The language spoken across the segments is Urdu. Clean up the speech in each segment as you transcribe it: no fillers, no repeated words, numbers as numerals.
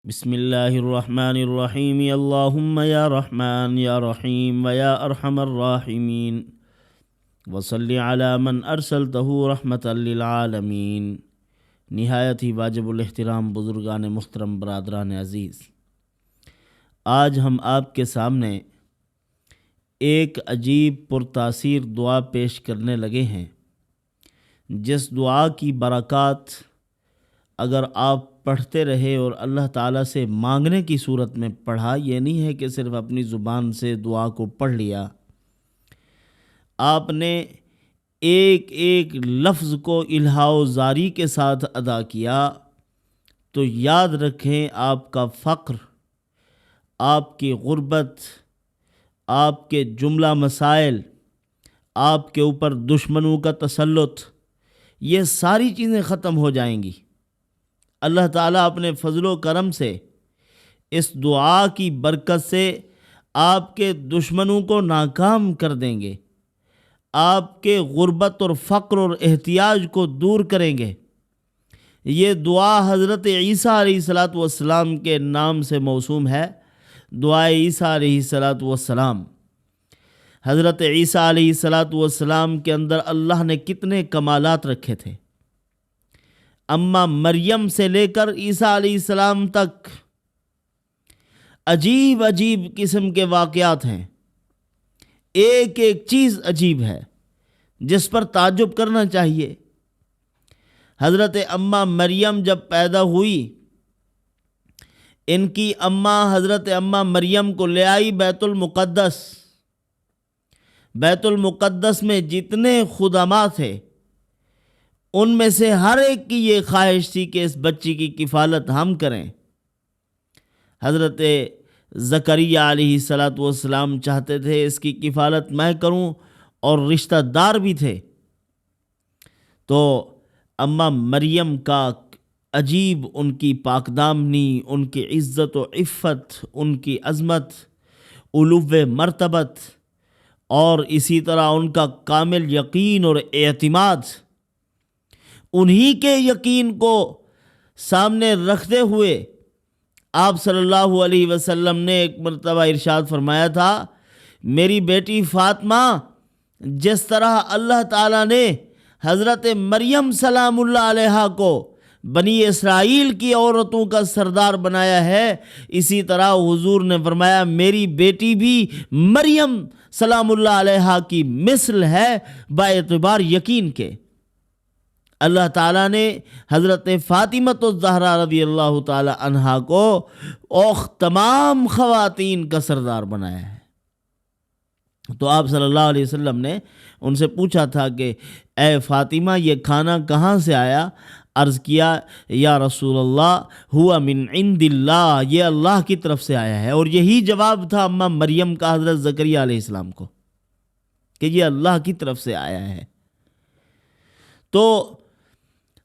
بسم اللہ الرحمن الرحیم اللہم یا رحمن یا رحیم ویا ارحم الراحمین وصلی علی من ارسلتہ رحمتا للعالمین۔ نہایت ہی واجب الاحترام بزرگان محترم، برادران عزیز، آج ہم آپ کے سامنے ایک عجیب پرتاثیر دعا پیش کرنے لگے ہیں، جس دعا کی برکات اگر آپ پڑھتے رہے اور اللہ تعالیٰ سے مانگنے کی صورت میں پڑھا، یہ نہیں ہے کہ صرف اپنی زبان سے دعا کو پڑھ لیا، آپ نے ایک ایک لفظ کو الہا و زاری کے ساتھ ادا کیا، تو یاد رکھیں آپ کا فقر، آپ کی غربت، آپ کے جملہ مسائل، آپ کے اوپر دشمنوں کا تسلط، یہ ساری چیزیں ختم ہو جائیں گی۔ اللہ تعالیٰ اپنے فضل و کرم سے اس دعا کی برکت سے آپ کے دشمنوں کو ناکام کر دیں گے، آپ کے غربت اور فقر اور احتیاج کو دور کریں گے۔ یہ دعا حضرت عیسیٰ علیہ السلام کے نام سے موسوم ہے، دعائے عیسیٰ علیہ السلام۔ حضرت عیسیٰ علیہ السلام کے اندر اللہ نے کتنے کمالات رکھے تھے، اماں مریم سے لے کر عیسیٰ علیہ السلام تک عجیب عجیب قسم کے واقعات ہیں، ایک ایک چیز عجیب ہے جس پر تعجب کرنا چاہیے۔ حضرت اماں مریم جب پیدا ہوئی، ان کی اماں حضرت اماں مریم کو لے آئی بیت المقدس۔ بیت المقدس میں جتنے خدامات تھے، ان میں سے ہر ایک کی یہ خواہش تھی کہ اس بچی کی کفالت ہم کریں۔ حضرت زکریہ علیہ السلام چاہتے تھے اس کی کفالت میں کروں، اور رشتہ دار بھی تھے۔ تو اماں مریم کا عجیب ان کی پاکدامنی، ان کی عزت و عفت، ان کی عظمت، علو مرتبت، اور اسی طرح ان کا کامل یقین اور اعتماد، انہی کے یقین کو سامنے رکھتے ہوئے آپ صلی اللہ علیہ وسلم نے ایک مرتبہ ارشاد فرمایا تھا، میری بیٹی فاطمہ، جس طرح اللہ تعالیٰ نے حضرت مریم سلام اللہ علیہا کو بنی اسرائیل کی عورتوں کا سردار بنایا ہے، اسی طرح حضور نے فرمایا میری بیٹی بھی مریم سلام اللہ علیہا کی مثل ہے باعتبار یقین کے۔ اللہ تعالیٰ نے حضرت فاطمہ الزہرا رضی اللہ تعالی عنہا کو تمام خواتین کا سردار بنایا ہے۔ تو آپ صلی اللہ علیہ وسلم نے ان سے پوچھا تھا کہ اے فاطمہ، یہ کھانا کہاں سے آیا؟ عرض کیا یا رسول اللہ، ہوا من عند اللہ، یہ اللہ کی طرف سے آیا ہے۔ اور یہی جواب تھا اماں مریم کا حضرت زکریہ علیہ السلام کو کہ یہ اللہ کی طرف سے آیا ہے۔ تو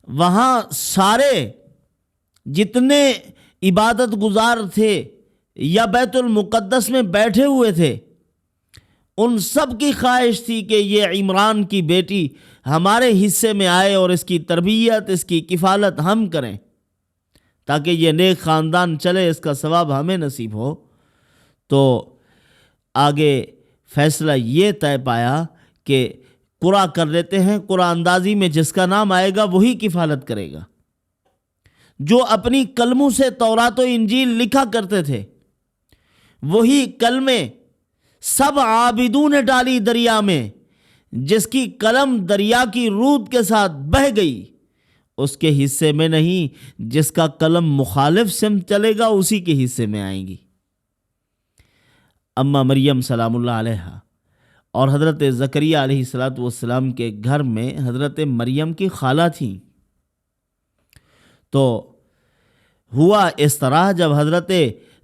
وہاں سارے جتنے عبادت گزار تھے یا بیت المقدس میں بیٹھے ہوئے تھے، ان سب کی خواہش تھی کہ یہ عمران کی بیٹی ہمارے حصے میں آئے اور اس کی تربیت، اس کی کفالت ہم کریں، تاکہ یہ نیک خاندان چلے، اس کا ثواب ہمیں نصیب ہو۔ تو آگے فیصلہ یہ طے پایا کہ قرعہ کر لیتے ہیں، قرعہ اندازی میں جس کا نام آئے گا وہی کفالت کرے گا۔ جو اپنی قلموں سے تورات و انجیل لکھا کرتے تھے، وہی کلمے سب عابدوں نے ڈالی دریا میں، جس کی قلم دریا کی رود کے ساتھ بہہ گئی، اس کے حصے میں نہیں، جس کا قلم مخالف سمت چلے گا اسی کے حصے میں آئیں گی۔ اماں مریم سلام اللہ علیہا اور حضرت زکریہ علیہ السلام کے گھر میں حضرت مریم کی خالہ تھیں۔ تو ہوا اس طرح، جب حضرت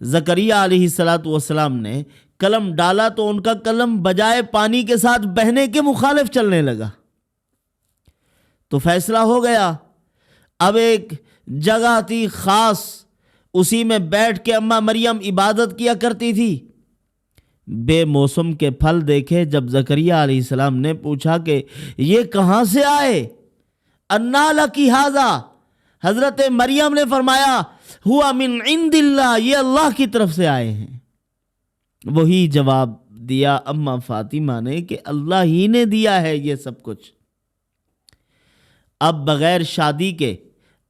زکریہ علیہ السلام نے قلم ڈالا تو ان کا قلم بجائے پانی کے ساتھ بہنے کے مخالف چلنے لگا۔ تو فیصلہ ہو گیا، اب ایک جگہ تھی خاص، اسی میں بیٹھ کے اماں مریم عبادت کیا کرتی تھی۔ بے موسم کے پھل دیکھے جب زکریہ علیہ السلام نے پوچھا کہ یہ کہاں سے آئے؟ انا لکی ھذا، حضرت مریم نے فرمایا ہوا من عند اللہ، یہ اللہ کی طرف سے آئے ہیں۔ وہی جواب دیا اماں فاطمہ نے کہ اللہ ہی نے دیا ہے یہ سب کچھ۔ اب بغیر شادی کے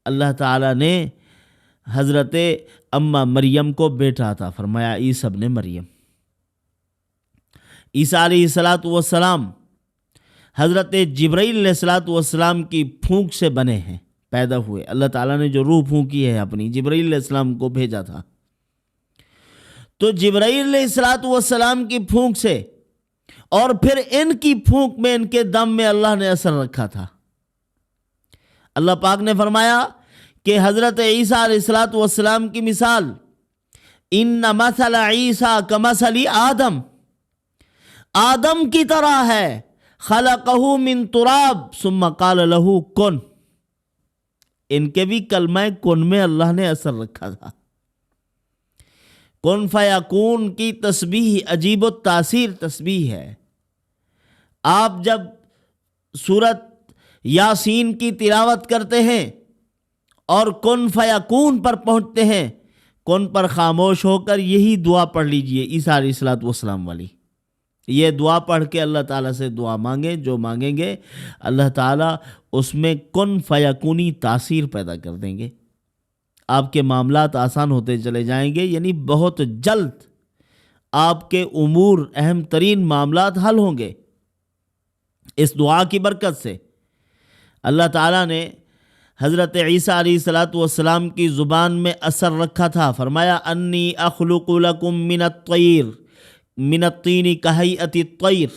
اللہ تعالیٰ نے حضرت اماں مریم کو بیٹا عطا فرمایا، عیسی ابن مریم۔ عیسیٰ علیہ السلام حضرت جبرائیل علیہ السلام کی پھونک سے بنے ہیں، پیدا ہوئے۔ اللہ تعالیٰ نے جو روح پھونکی ہے اپنی، جبرائیل علیہ السلام کو بھیجا تھا، تو جبرائیل علیہ السلام کی پھونک سے اور پھر ان کی پھونک میں، ان کے دم میں اللہ نے اثر رکھا تھا۔ اللہ پاک نے فرمایا کہ حضرت عیسیٰ علیہ السلام کی مثال ان مثل عیسیٰ کمثل آدم، آدم کی طرح ہے، خلقہ من تراب ثم قال لہ کن۔ ان کے بھی کلمہ کن میں اللہ نے اثر رکھا تھا۔ کن فیکون کی تسبیح عجیب التاثیر تسبیح ہے۔ آپ جب سورت یاسین کی تلاوت کرتے ہیں اور کن فیکون پر پہنچتے ہیں، کن پر خاموش ہو کر یہی دعا پڑھ لیجئے، عیسیٰ علیہ السلام والی۔ یہ دعا پڑھ کے اللہ تعالیٰ سے دعا مانگیں، جو مانگیں گے اللہ تعالیٰ اس میں کن فیکونی تاثیر پیدا کر دیں گے۔ آپ کے معاملات آسان ہوتے چلے جائیں گے، یعنی بہت جلد آپ کے امور، اہم ترین معاملات حل ہوں گے اس دعا کی برکت سے۔ اللہ تعالیٰ نے حضرت عیسیٰ علیہ السلام کی زبان میں اثر رکھا تھا، فرمایا انی اخلق لکم من الطین کہیئت الطیر۔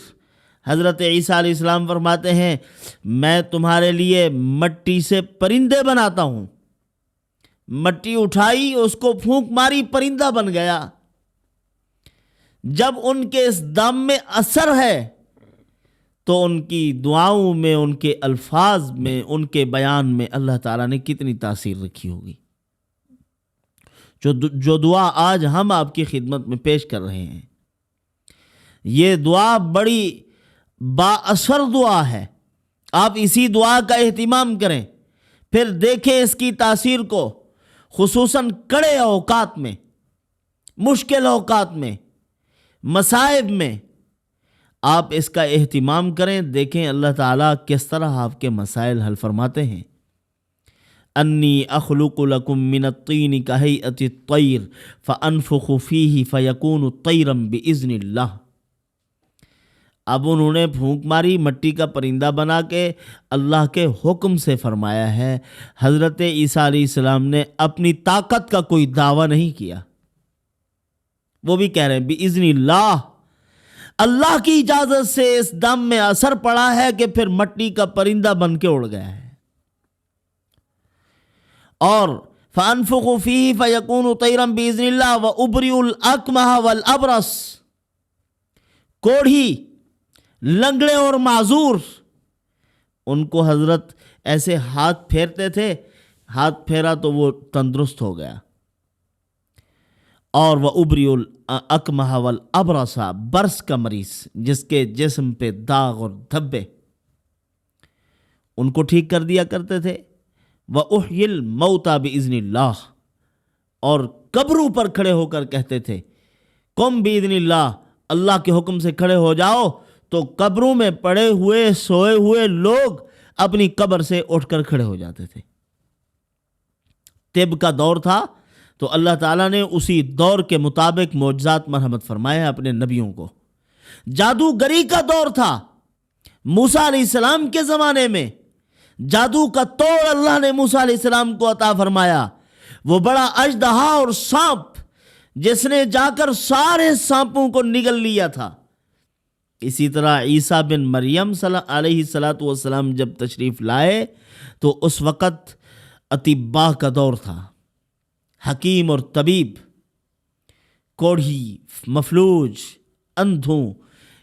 حضرت عیسیٰ علیہ السلام فرماتے ہیں میں تمہارے لیے مٹی سے پرندے بناتا ہوں۔ مٹی اٹھائی، اس کو پھونک ماری، پرندہ بن گیا۔ جب ان کے اس دم میں اثر ہے تو ان کی دعاؤں میں، ان کے الفاظ میں، ان کے بیان میں اللہ تعالیٰ نے کتنی تاثیر رکھی ہوگی۔ جو دعا آج ہم آپ کی خدمت میں پیش کر رہے ہیں، یہ دعا بڑی با اثر دعا ہے۔ آپ اسی دعا کا اہتمام کریں، پھر دیکھیں اس کی تاثیر کو، خصوصاً کڑے اوقات میں، مشکل اوقات میں، مصائب میں آپ اس کا اہتمام کریں۔ دیکھیں اللہ تعالیٰ کس طرح آپ کے مسائل حل فرماتے ہیں۔ انی اخلق لکم من الطین کہیئت الطیر فانفخ فیہ فیکون طیرا باذن اللہ۔ اب انہوں نے پھونک ماری، مٹی کا پرندہ بنا کے اللہ کے حکم سے فرمایا ہے۔ حضرت عیسیٰ علیہ السلام نے اپنی طاقت کا کوئی دعویٰ نہیں کیا، وہ بھی کہہ رہے ہیں باذن اللہ، اللہ کی اجازت سے اس دم میں اثر پڑا ہے کہ پھر مٹی کا پرندہ بن کے اڑ گیا ہے۔ اور فانفخ فیہ فیکون طیرا باذن اللہ وابرئ الاکمہ والابرص، کوڑھی، لنگڑے اور معذور، ان کو حضرت ایسے ہاتھ پھیرتے تھے، ہاتھ پھیرا تو وہ تندرست ہو گیا۔ اور وابرئ الاکمہ والابرص، برس کا مریض جس کے جسم پہ داغ اور دھبے، ان کو ٹھیک کر دیا کرتے تھے۔ وَأُحْيِي الْمَوْتَى بِإِذْنِ اللَّهِ، اور قبروں پر کھڑے ہو کر کہتے تھے قُمْ بِإِذْنِ اللَّهِ، اللہ کے حکم سے کھڑے ہو جاؤ، تو قبروں میں پڑے ہوئے سوئے ہوئے لوگ اپنی قبر سے اٹھ کر کھڑے ہو جاتے تھے۔ طب کا دور تھا تو اللہ تعالیٰ نے اسی دور کے مطابق معجزات مرحمت فرمائے اپنے نبیوں کو۔ جادوگری کا دور تھا موسیٰ علیہ السلام کے زمانے میں، جادو کا توڑ اللہ نے موسیٰ علیہ السلام کو عطا فرمایا۔ وہ بڑا اژدہا اور سانپ جس نے جا کر سارے سانپوں کو نگل لیا تھا۔ اسی طرح عیسیٰ بن مریم علیہ السلام جب تشریف لائے تو اس وقت اطباء کا دور تھا، حکیم اور طبیب، کوڑھی، مفلوج، اندھوں،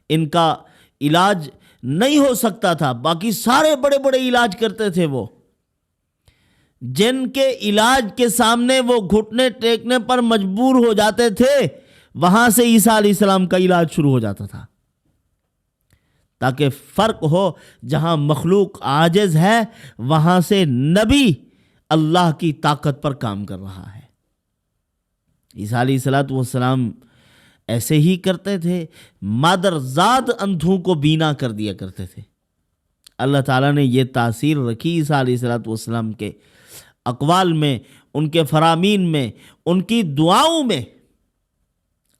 ان کا علاج نہیں ہو سکتا تھا، باقی سارے بڑے بڑے علاج کرتے تھے وہ، جن کے علاج کے سامنے وہ گھٹنے ٹیکنے پر مجبور ہو جاتے تھے، وہاں سے عیسیٰ علیہ السلام کا علاج شروع ہو جاتا تھا، تاکہ فرق ہو، جہاں مخلوق عاجز ہے وہاں سے نبی اللہ کی طاقت پر کام کر رہا ہے۔ عیسیٰ علیہ الصلوۃ والسلام ایسے ہی کرتے تھے، مادرزاد اندھوں کو بینا کر دیا کرتے تھے۔ اللہ تعالیٰ نے یہ تاثیر رکھی عیسیٰ علیہ الصلوۃ والسلام کے اقوال میں، ان کے فرامین میں، ان کی دعاؤں میں۔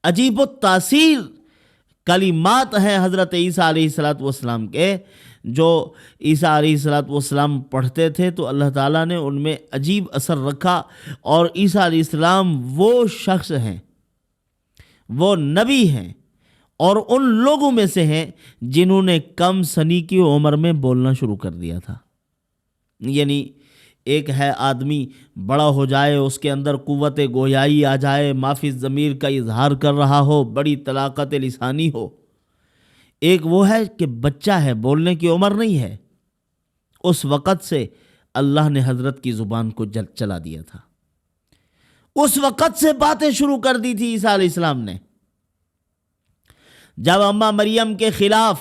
عجیب التاثیر کلمات ہیں حضرت عیسیٰ علیہ الصلوۃ والسلام کے، جو عیسیٰ علیہ الصلوۃ والسلام پڑھتے تھے تو اللہ تعالیٰ نے ان میں عجیب اثر رکھا۔ اور عیسیٰ علیہ السلام وہ شخص ہیں، وہ نبی ہیں، اور ان لوگوں میں سے ہیں جنہوں نے کم سنی کی عمر میں بولنا شروع کر دیا تھا۔ یعنی ایک ہے آدمی بڑا ہو جائے، اس کے اندر قوت گویائی آ جائے، مافی ضمیر کا اظہار کر رہا ہو، بڑی طلاقت لسانی ہو۔ ایک وہ ہے کہ بچہ ہے، بولنے کی عمر نہیں ہے، اس وقت سے اللہ نے حضرت کی زبان کو چلا دیا تھا، اس وقت سے باتیں شروع کر دی تھی عیسیٰ علیہ السلام نے۔ جب اماں مریم کے خلاف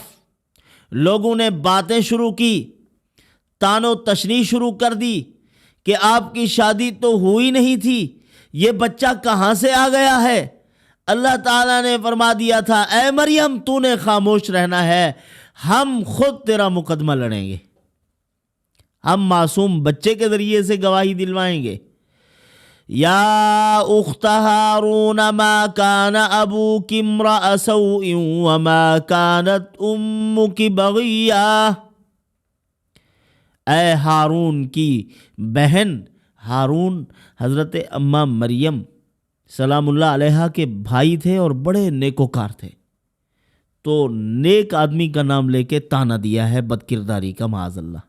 لوگوں نے باتیں شروع کی، تان و تشنیع شروع کر دی کہ آپ کی شادی تو ہوئی نہیں تھی، یہ بچہ کہاں سے آ گیا ہے، اللہ تعالیٰ نے فرما دیا تھا اے مریم تو نے خاموش رہنا ہے، ہم خود تیرا مقدمہ لڑیں گے، ہم معصوم بچے کے ذریعے سے گواہی دلوائیں گے۔ یا اخت ہارون ما کان ابوک امرأ سوء وما کانت امک بغیہ، اے ہارون کی بہن، ہارون حضرت اماں مریم سلام اللہ علیہا کے بھائی تھے اور بڑے نیکوکار تھے، تو نیک آدمی کا نام لے کے تانا دیا ہے بد کرداری کا، معاذ اللہ،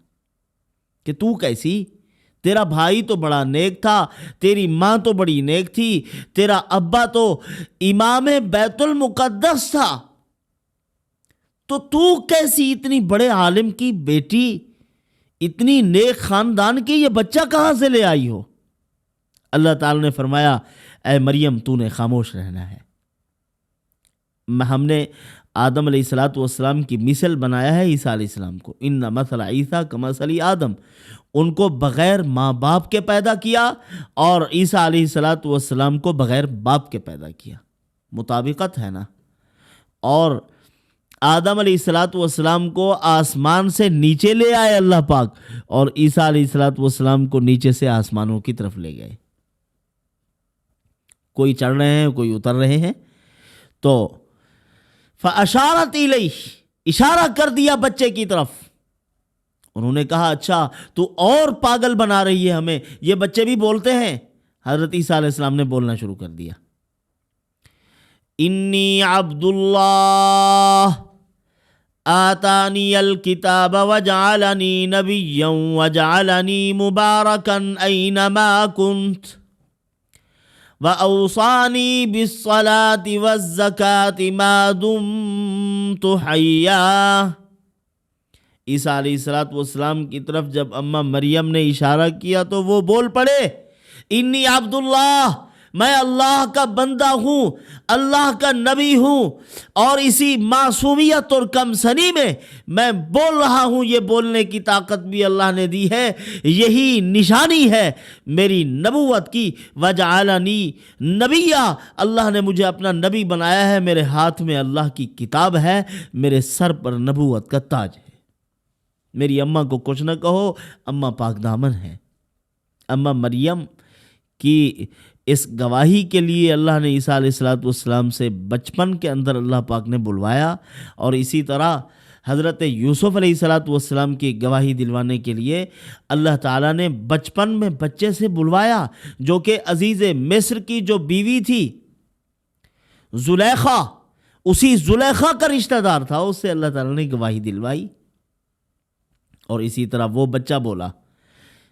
کہ تو کیسی، تیرا بھائی تو بڑا نیک تھا، تیری ماں تو بڑی نیک تھی، تیرا ابا تو امام بیت المقدس تھا، تو کیسی اتنی بڑے عالم کی بیٹی، اتنی نیک خاندان کی، یہ بچہ کہاں سے لے آئی ہو؟ اللہ تعالی نے فرمایا اے مریم تو نے خاموش رہنا ہے۔ ہم نے آدم علیہ الصلوۃ والسلام کی مثل بنایا ہے عیسیٰ علیہ السلام کو، ان مثل عیسیٰ کمثل آدم، ان کو بغیر ماں باپ کے پیدا کیا اور عیسیٰ علیہ الصلوۃ والسلام کو بغیر باپ کے پیدا کیا، مطابقت ہے نا۔ اور آدم علیہ الصلوۃ والسلام کو آسمان سے نیچے لے آئے اللہ پاک، اور عیسیٰ علیہ الصلوۃ والسلام کو نیچے سے آسمانوں کی طرف لے گئے، کوئی چڑھ رہے ہیں کوئی اتر رہے ہیں۔ تو فَأَشَارَتْ إِلَيْهِ، اشارہ کر دیا بچے کی طرف، انہوں نے کہا اچھا تو اور پاگل بنا رہی ہے ہمیں، یہ بچے بھی بولتے ہیں۔ حضرت عیسیٰ علیہ السلام نے بولنا شروع کر دیا، انی عبد اللہ آتانی الکتاب وجعلنی نبیا وجعلنی مبارکا اینما کنت وَأَوْصَانِي بِالصَّلَاةِ وَالزَّكَاةِ مَا دُمْتُ حَيًّا۔ عیسیٰ علیہ الصلوۃ والسلام کی طرف جب اماں مریم نے اشارہ کیا تو وہ بول پڑے انی عبد اللہ، میں اللہ کا بندہ ہوں، اللہ کا نبی ہوں، اور اسی معصومیت اور کم سنی میں میں بول رہا ہوں، یہ بولنے کی طاقت بھی اللہ نے دی ہے، یہی نشانی ہے میری نبوت کی۔ وجعلنی نبیا، اللہ نے مجھے اپنا نبی بنایا ہے، میرے ہاتھ میں اللہ کی کتاب ہے، میرے سر پر نبوت کا تاج ہے۔ میری اماں کو کچھ نہ کہو، اماں پاک دامن ہے۔ اماں مریم کی اس گواہی کے لیے اللہ نے عیسیٰ علیہ الصلوۃ والسلام سے بچپن کے اندر اللہ پاک نے بلوایا، اور اسی طرح حضرت یوسف علیہ الصلوۃ والسلام کی گواہی دلوانے کے لیے اللہ تعالیٰ نے بچپن میں بچے سے بلوایا، جو کہ عزیز مصر کی جو بیوی تھی زلیخا، اسی زلیخا کا رشتہ دار تھا، اس سے اللہ تعالیٰ نے گواہی دلوائی۔ اور اسی طرح وہ بچہ بولا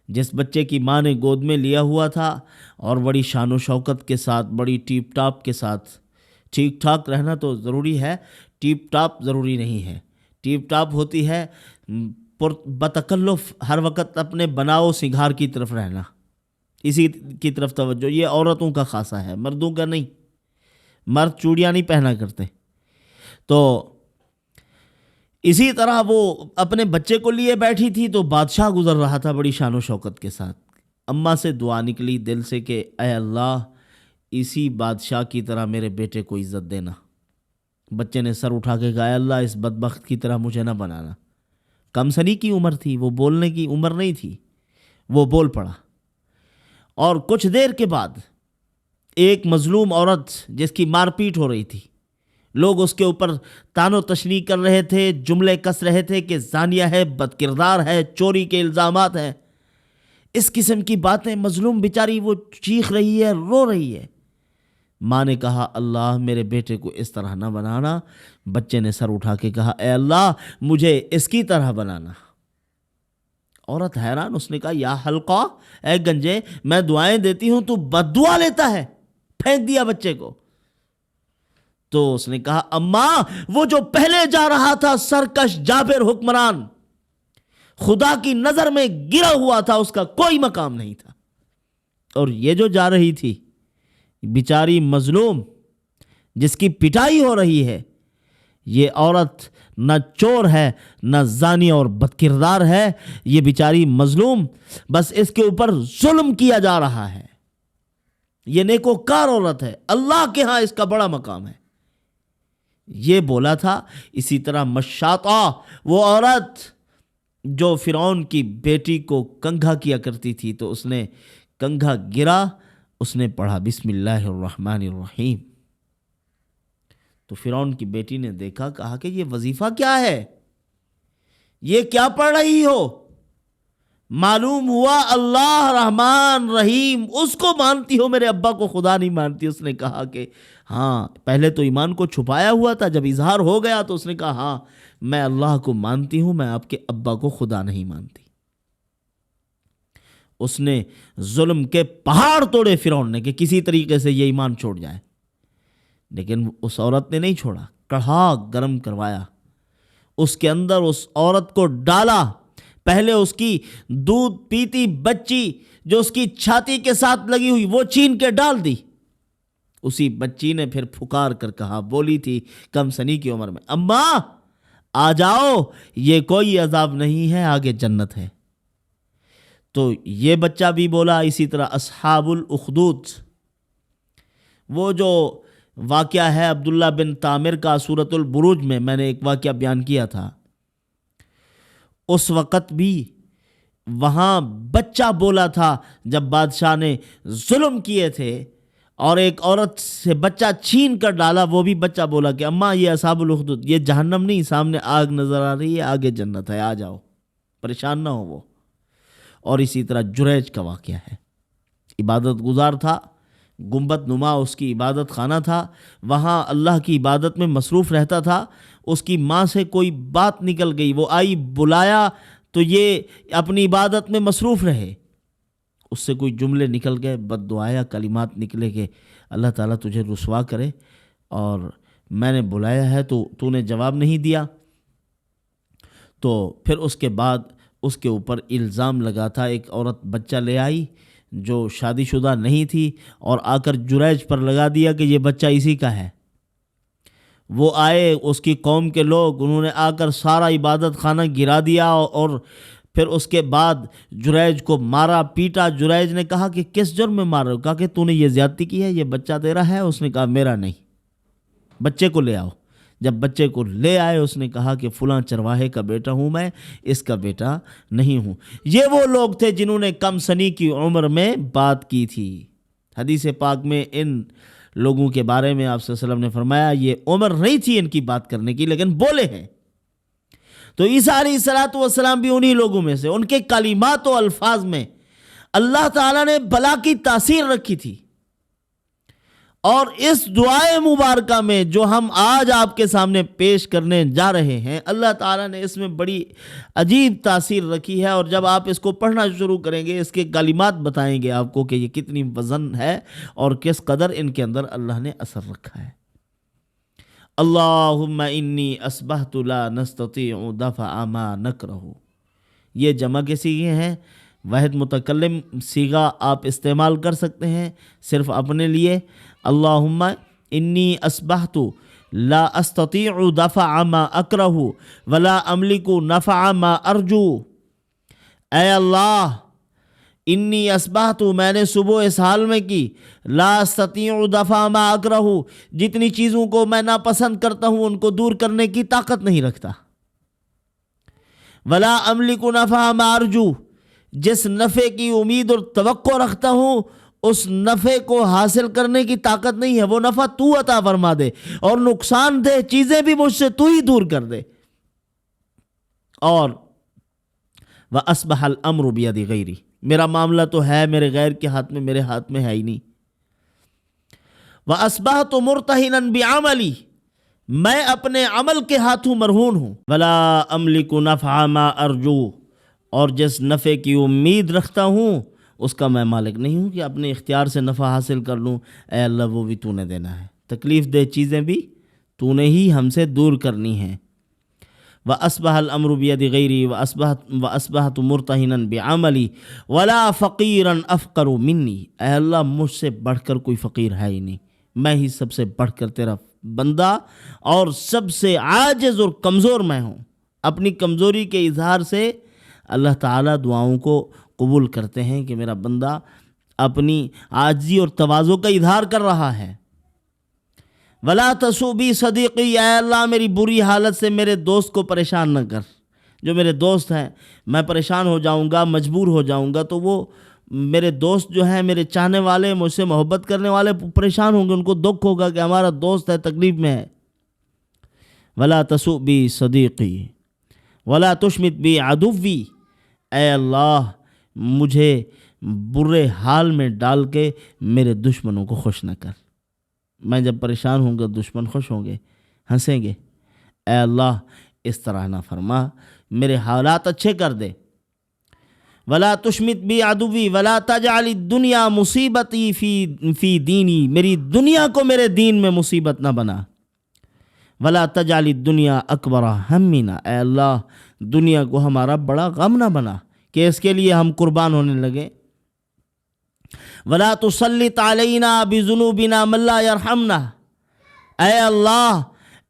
جس بچے کی ماں نے گود میں لیا ہوا تھا، اور بڑی شان و شوکت کے ساتھ، بڑی ٹیپ ٹاپ کے ساتھ، ٹھیک ٹھاک رہنا تو ضروری ہے، ٹیپ ٹاپ ضروری نہیں ہے۔ ٹیپ ٹاپ ہوتی ہے بتکلف ہر وقت اپنے بناؤ سنگھار کی طرف رہنا، اسی کی طرف توجہ، یہ عورتوں کا خاصہ ہے، مردوں کا نہیں، مرد چوڑیاں نہیں پہنا کرتے۔ تو اسی طرح وہ اپنے بچے کو لیے بیٹھی تھی تو بادشاہ گزر رہا تھا بڑی شان و شوکت کے ساتھ، اماں سے دعا نکلی دل سے کہ اے اللہ اسی بادشاہ کی طرح میرے بیٹے کو عزت دینا۔ بچے نے سر اٹھا کے کہا اے اللہ اس بدبخت کی طرح مجھے نہ بنانا۔ کم سنی کی عمر تھی، وہ بولنے کی عمر نہیں تھی، وہ بول پڑا۔ اور کچھ دیر کے بعد ایک مظلوم عورت جس کی مار پیٹ ہو رہی تھی، لوگ اس کے اوپر تان و تشنیع کر رہے تھے، جملے کس رہے تھے کہ زانیہ ہے، بد کردار ہے، چوری کے الزامات ہیں، اس قسم کی باتیں، مظلوم بیچاری وہ چیخ رہی ہے، رو رہی ہے۔ ماں نے کہا اللہ میرے بیٹے کو اس طرح نہ بنانا۔ بچے نے سر اٹھا کے کہا اے اللہ مجھے اس کی طرح بنانا۔ عورت حیران، اس نے کہا یا حلقہ، اے گنجے میں دعائیں دیتی ہوں تو بد دعا لیتا ہے، پھینک دیا بچے کو۔ تو اس نے کہا اماں وہ جو پہلے جا رہا تھا سرکش جابر حکمران، خدا کی نظر میں گرا ہوا تھا، اس کا کوئی مقام نہیں تھا، اور یہ جو جا رہی تھی بیچاری مظلوم جس کی پٹائی ہو رہی ہے، یہ عورت نہ چور ہے نہ زانی اور بدکردار ہے، یہ بیچاری مظلوم، بس اس کے اوپر ظلم کیا جا رہا ہے، یہ نیکوکار عورت ہے، اللہ کے ہاں اس کا بڑا مقام ہے۔ یہ بولا تھا۔ اسی طرح مشاطہ، وہ عورت جو فرعون کی بیٹی کو کنگھا کیا کرتی تھی، تو اس نے کنگھا گرا، اس نے پڑھا بسم اللہ الرحمن الرحیم، تو فرعون کی بیٹی نے دیکھا، کہا کہ یہ وظیفہ کیا ہے، یہ کیا پڑھ رہی ہو؟ معلوم ہوا اللہ رحمان رحیم اس کو مانتی ہو، میرے ابا کو خدا نہیں مانتی۔ اس نے کہا کہ ہاں، پہلے تو ایمان کو چھپایا ہوا تھا، جب اظہار ہو گیا تو اس نے کہا ہاں میں اللہ کو مانتی ہوں، میں آپ کے ابا کو خدا نہیں مانتی۔ اس نے ظلم کے پہاڑ توڑے فرعون نے کہ کسی طریقے سے یہ ایمان چھوڑ جائے، لیکن اس عورت نے نہیں چھوڑا، کڑھا گرم کروایا، اس کے اندر اس عورت کو ڈالا، پہلے اس کی دودھ پیتی بچی جو اس کی چھاتی کے ساتھ لگی ہوئی وہ چھین کے ڈال دی۔ اسی بچی نے پھر پھکار کر کہا، بولی تھی کم سنی کی عمر میں، اماں آ جاؤ، یہ کوئی عذاب نہیں ہے، آگے جنت ہے۔ تو یہ بچہ بھی بولا۔ اسی طرح اصحاب الاخدود، وہ جو واقعہ ہے عبداللہ بن تامر کا سورۃ البروج میں نے ایک واقعہ بیان کیا تھا، اس وقت بھی وہاں بچہ بولا تھا جب بادشاہ نے ظلم کیے تھے اور ایک عورت سے بچہ چھین کر ڈالا، وہ بھی بچہ بولا کہ اماں یہ اصحاب الاخدود، یہ جہنم نہیں، سامنے آگ نظر آ رہی ہے، آگے جنت ہے، آ جاؤ، پریشان نہ ہو وہ۔ اور اسی طرح جریج کا واقعہ ہے، عبادت گزار تھا، گنبد نما اس کی عبادت خانہ تھا، وہاں اللہ کی عبادت میں مصروف رہتا تھا۔ اس کی ماں سے کوئی بات نکل گئی، وہ آئی بلایا تو یہ اپنی عبادت میں مصروف رہے، اس سے کوئی جملے نکل گئے، بد دعایا کلمات نکلے کہ اللہ تعالیٰ تجھے رسوا کرے، اور میں نے بلایا ہے تو نے جواب نہیں دیا۔ تو پھر اس کے بعد اس کے اوپر الزام لگا تھا، ایک عورت بچہ لے آئی جو شادی شدہ نہیں تھی، اور آ کر جریج پر لگا دیا کہ یہ بچہ اسی کا ہے۔ وہ آئے اس کی قوم کے لوگ، انہوں نے آ کر سارا عبادت خانہ گرا دیا، اور پھر اس کے بعد جریج کو مارا پیٹا۔ جریج نے کہا کہ کس جرم میں مار رہے ہو؟ کہا کہ تو نے یہ زیادتی کی ہے، یہ بچہ تیرا ہے؟ اس نے کہا میرا نہیں، بچے کو لے آؤ۔ جب بچے کو لے آئے اس نے کہا کہ فلاں چرواہے کا بیٹا ہوں میں، اس کا بیٹا نہیں ہوں۔ یہ وہ لوگ تھے جنہوں نے کم سنی کی عمر میں بات کی تھی۔ حدیث پاک میں ان لوگوں کے بارے میں آپ صلی اللہ علیہ وسلم نے فرمایا یہ عمر نہیں تھی ان کی بات کرنے کی، لیکن بولے ہیں۔ تو عیسیٰ علیہ الصلوۃ والسلام بھی انہی لوگوں میں سے، ان کے کلمات و الفاظ میں اللہ تعالیٰ نے بلا کی تاثیر رکھی تھی۔ اور اس دعائے مبارکہ میں جو ہم آج آپ کے سامنے پیش کرنے جا رہے ہیں، اللہ تعالیٰ نے اس میں بڑی عجیب تاثیر رکھی ہے، اور جب آپ اس کو پڑھنا شروع کریں گے اس کے کلمات بتائیں گے آپ کو کہ یہ کتنی وزن ہے اور کس قدر ان کے اندر اللہ نے اثر رکھا ہے۔ اللہم انی اصبحت لا نستطیع دفع ما نکرہ، یہ جمع کے صیغے ہیں، واحد متکلم صیغہ آپ استعمال کر سکتے ہیں صرف اپنے لیے۔ اللہم انی اصبحت لا استطیع دفع ما اکرہ ولا املک نفع ما ارجو، اے اللہ انی اصبحت، میں نے صبح اس حال میں کی، لا استطیع دفع ما اکرہ، جتنی چیزوں کو میں ناپسند کرتا ہوں ان کو دور کرنے کی طاقت نہیں رکھتا، ولا املک نفع ما ارجو، جس نفع کی امید اور توقع رکھتا ہوں اس نفع کو حاصل کرنے کی طاقت نہیں ہے، وہ نفع تو عطا فرما دے اور نقصان دہ چیزیں بھی مجھ سے تو ہی دور کر دے۔ اور وَأَصْبَحَ الْأَمْرُ بِيَدِ غَيْرِي، میرا معاملہ تو ہے میرے غیر کے ہاتھ میں، میرے ہاتھ میں ہے ہی نہیں۔ وَأَصْبَحْتُ مُرْتَهِنًا بِعَمَلِي، میں اپنے عمل کے ہاتھوں مرہون ہوں۔ وَلَا أَمْلِكُ نَفْعَ مَا أَرْجُو، اور جس نفع کی امید رکھتا ہوں اس کا میں مالک نہیں ہوں کہ اپنے اختیار سے نفع حاصل کر لوں۔ اے اللہ وہ بھی تو نے دینا ہے، تکلیف دہ چیزیں بھی تو نے ہی ہم سے دور کرنی ہیں۔ وَأَصْبَحَ الْأَمْرُ بِيَدِ غَيْرِي وَأَصْبَحْتُ مُرْتَهِنًا بِعَمَلِي وَلَا فَقِيرًا أَفْقَرُ مِنِّي، اے اللہ مجھ سے بڑھ کر کوئی فقیر ہے ہی نہیں، میں ہی سب سے بڑھ کر تیرا بندہ اور سب سے عاجز اور کمزور میں ہوں۔ اپنی کمزوری کے اظہار سے اللہ تعالیٰ دعاؤں کو قبول کرتے ہیں کہ میرا بندہ اپنی عاجزی اور تواضع کا اظہار کر رہا ہے۔ ولا تسوء بی صدیقی، اے اللہ میری بری حالت سے میرے دوست کو پریشان نہ کر۔ جو میرے دوست ہیں میں پریشان ہو جاؤں گا، مجبور ہو جاؤں گا تو وہ میرے دوست جو ہیں، میرے چاہنے والے، مجھ سے محبت کرنے والے پریشان ہوں گے، ان کو دکھ ہوگا کہ ہمارا دوست ہے تکلیف میں ہے۔ ولا تسوء بی صدیقی ولا تشمت بی عدوی، اے اللہ مجھے برے حال میں ڈال کے میرے دشمنوں کو خوش نہ کر۔ میں جب پریشان ہوں گا دشمن خوش ہوں گے، ہنسیں گے۔ اے اللہ اس طرح نہ فرما، میرے حالات اچھے کر دے۔ ولا تشمت بی عدوی ولا تجعل الدنیا مصیبتی فی دینی، میری دنیا کو میرے دین میں مصیبت نہ بنا۔ ولا تجعل الدنیا اکبر ہمنا، اے اللہ دنیا کو ہمارا بڑا غم نہ بنا کہ اس کے لیے ہم قربان ہونے لگے۔ ولا تسلط علینا بذنوبنا من لا یرحمنا، اے اللہ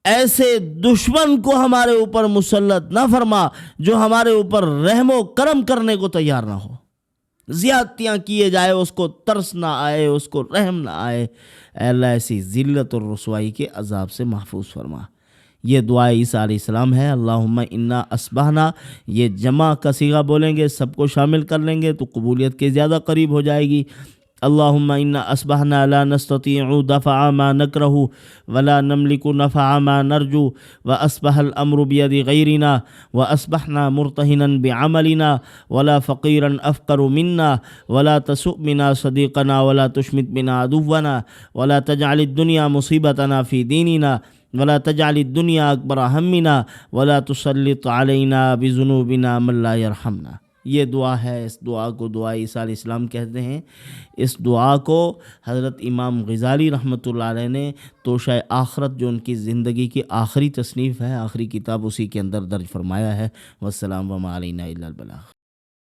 ایسے دشمن کو ہمارے اوپر مسلط نہ فرما جو ہمارے اوپر رحم و کرم کرنے کو تیار نہ ہو، زیادتیاں کیے جائے اس کو ترس نہ آئے، اس کو رحم نہ آئے۔ اے اللہ ایسی ذلت اور رسوائی کے عذاب سے محفوظ فرما۔ یہ دعا عیسیٰ علیہ السلام ہے۔ اللہم انا اصبحنا، یہ جمع کا صیغہ بولیں گے، سب کو شامل کر لیں گے تو قبولیت کے زیادہ قریب ہو جائے گی۔ اللہم انا اصبحنا لا نستطيع دفع ما نکرہ ولا نملک نفع ما نرجو واصبح الامر بید غیرنا واصبحنا مرتہنا بعملنا ولا فقیرا افقر منا ولا تسؤ بنا صدیقنا ولا تشمت بنا عدونا ولا تجعل الدنیا مصیبتنا فی دیننا ولا تجعل الدنیا اکبر ہمنا ولا تسلط علینا بذنوبنا من لا یرحمنا۔ یہ دعا ہے، اس دعا کو دعا عیسیٰ علیہ السلام کہتے ہیں۔ اس دعا کو حضرت امام غزالی رحمۃ اللہ علیہ نے توشہ آخرت، جو ان کی زندگی کی آخری تصنیف ہے، آخری کتاب، اسی کے اندر درج فرمایا ہے۔ والسلام وما علینا الا البلاغ۔